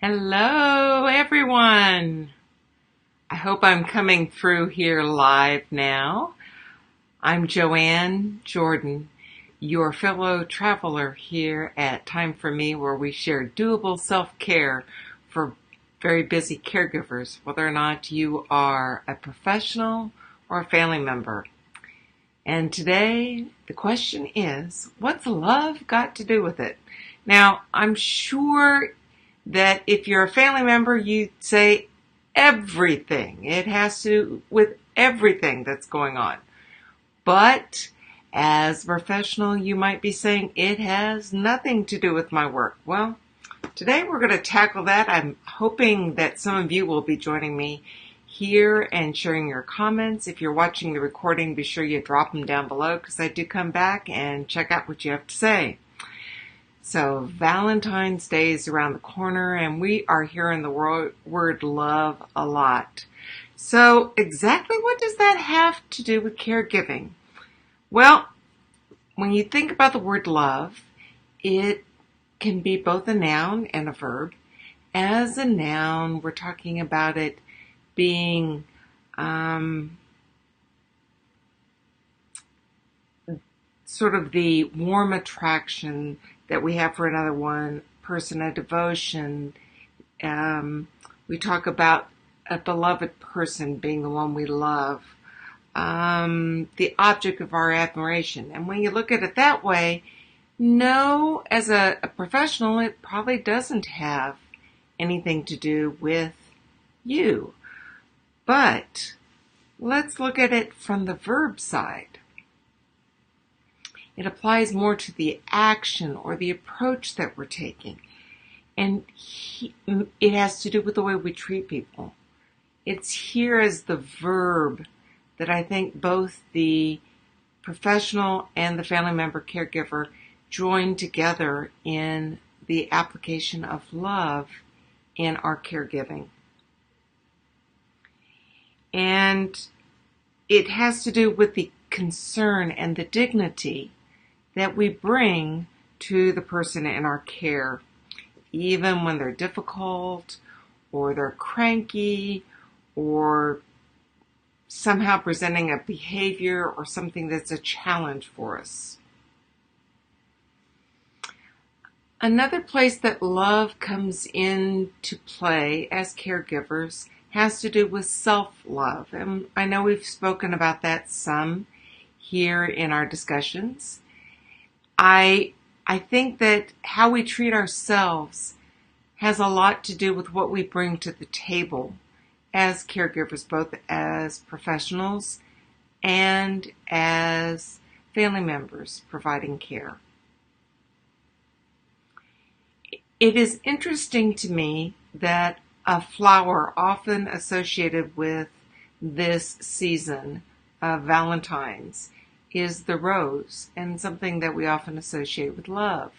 Hello, everyone. I hope I'm coming through here live now. I'm Joanne Jordan, your fellow traveler here at Time for Me, where we share doable self-care for very busy caregivers, whether or not you are a professional or a family member. And today, the question is, what's love got to do with it? Now, I'm sure that if you're a family member, you'd say everything. It has to do with everything that's going on. But as a professional, you might be saying it has nothing to do with my work. Well, today we're going to tackle that. I'm hoping that some of you will be joining me here and sharing your comments. If you're watching the recording, be sure you drop them down below because I do come back and check out what you have to say. So Valentine's Day is around the corner and we are hearing the word love a lot. So exactly what does that have to do with caregiving? Well, when you think about the word love, it can be both a noun and a verb. As a noun, we're talking about it being sort of the warm attraction that we have for another one person, a devotion. We talk about a beloved person being the one we love, the object of our admiration. And when you look at it that way, no, as a professional, it probably doesn't have anything to do with you. But let's look at it from the verb side. It applies more to the action or the approach that we're taking. And it has to do with the way we treat people. It's here as the verb that I think both the professional and the family member caregiver join together in the application of love in our caregiving. And it has to do with the concern and the dignity that we bring to the person in our care, even when they're difficult or they're cranky or somehow presenting a behavior or something that's a challenge for us. Another place that love comes into play as caregivers has to do with self-love. And I know we've spoken about that some here in our discussions. I think that how we treat ourselves has a lot to do with what we bring to the table as caregivers, both as professionals and as family members providing care. It is interesting to me that a flower often associated with this season of Valentine's is the rose, and something that we often associate with love.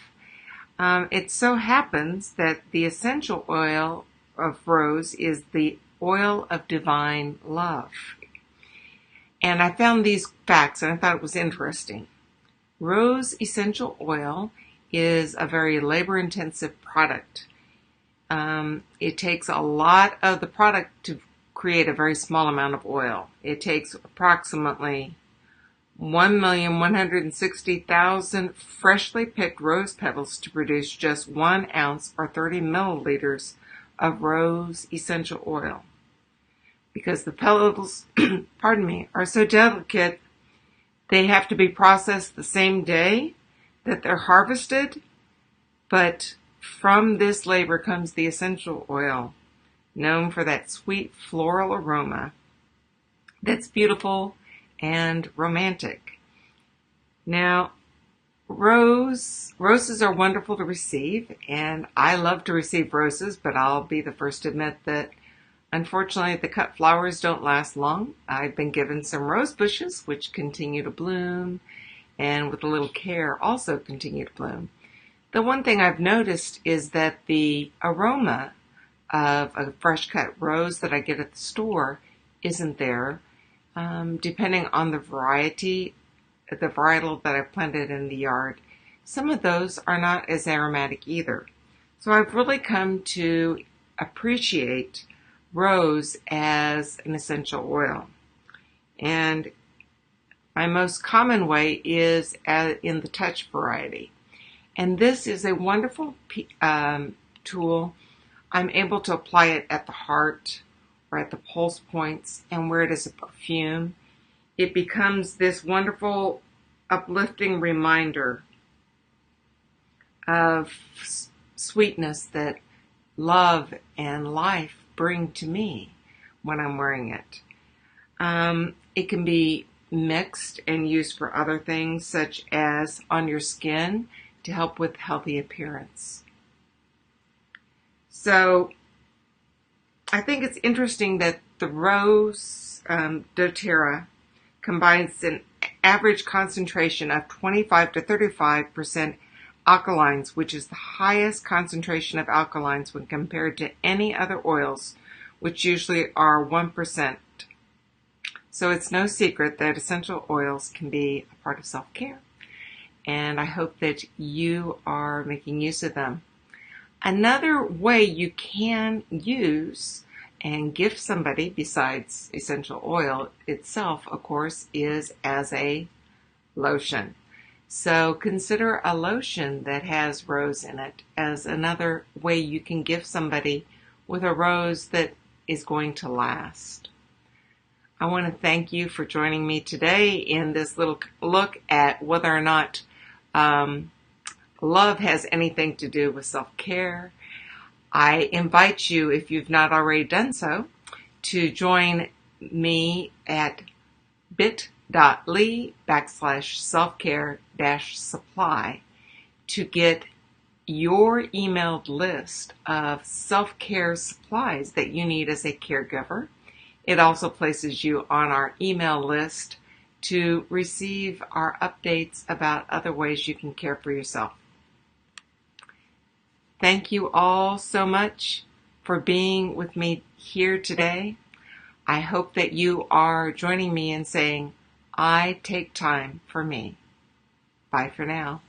It so happens that the essential oil of rose is the oil of divine love. And I found these facts and I thought it was interesting. Rose essential oil is a very labor-intensive product. It takes a lot of the product to create a very small amount of oil. It takes approximately 1,160,000 freshly picked rose petals to produce just 1 ounce or 30 milliliters of rose essential oil. Because the petals, are so delicate, they have to be processed the same day that they're harvested. But from this labor comes the essential oil, known for that sweet floral aroma that's beautiful and romantic. Now, roses are wonderful to receive, and I love to receive roses, but I'll be the first to admit that unfortunately the cut flowers don't last long. I've been given some rose bushes which continue to bloom, and with a little care also continue to bloom. The one thing I've noticed is that the aroma of a fresh cut rose that I get at the store isn't there. Depending on the varietal that I planted in the yard, some of those are not as aromatic either. So I've really come to appreciate rose as an essential oil. And my most common way is in the touch variety. And this is a wonderful tool. I'm able to apply it at the heart or at the pulse points and wear it as a perfume. It becomes this wonderful, uplifting reminder of sweetness that love and life bring to me when I'm wearing it. It can be mixed and used for other things, such as on your skin to help with healthy appearance. So I think it's interesting that the rose doTERRA combines an average concentration of 25 to 35% alkalines, which is the highest concentration of alkalines when compared to any other oils, which usually are 1%. So it's no secret that essential oils can be a part of self-care, and I hope that you are making use of them. Another way you can use and gift somebody besides essential oil itself, of course, is as a lotion. So consider a lotion that has rose in it as another way you can gift somebody with a rose that is going to last. I want to thank you for joining me today in this little look at whether or not love has anything to do with self-care. I invite you, if you've not already done so, to join me at bit.ly/selfcare-supply to get your emailed list of self-care supplies that you need as a caregiver. It also places you on our email list to receive our updates about other ways you can care for yourself. Thank you all so much for being with me here today. I hope that you are joining me in saying, I take time for me. Bye for now.